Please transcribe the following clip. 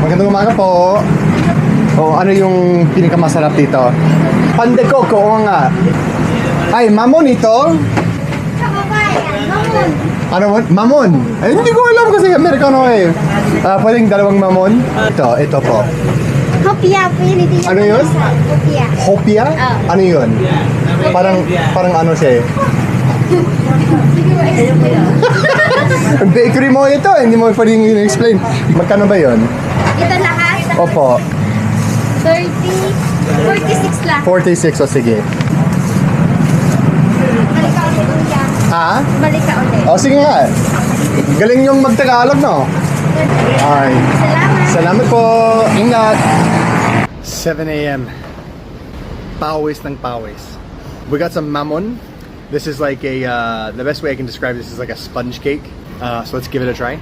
Magandang umaga po. O, ano yung pinakamasarap dito? Pan de coco, oo nga. Ay, mamon ito? Ano mo? Mamon? Ay, hindi ko alam kasi Amerikano eh. Pwedeng dalawang mamon? Ito po. Hopia, pwede Ano yun? Hopia. Hopia? Ano yun? Parang ano siya eh. Bakery mo ito, hindi mo pwedeng i-explain. Magkano ba yun? Ito lahat? Opo, 46 lang. 46 o sige. Balik ka ulit, kuya. Ha? Balik ka ulit. O sige nga. Galing yung magtagalog, no? Ay. Salamat. Salamat po. Ingat. 7 a.m. Pawis ng pawis. We got some mamon. This is like a, the best way I can describe this is like a sponge cake. So let's give it a try.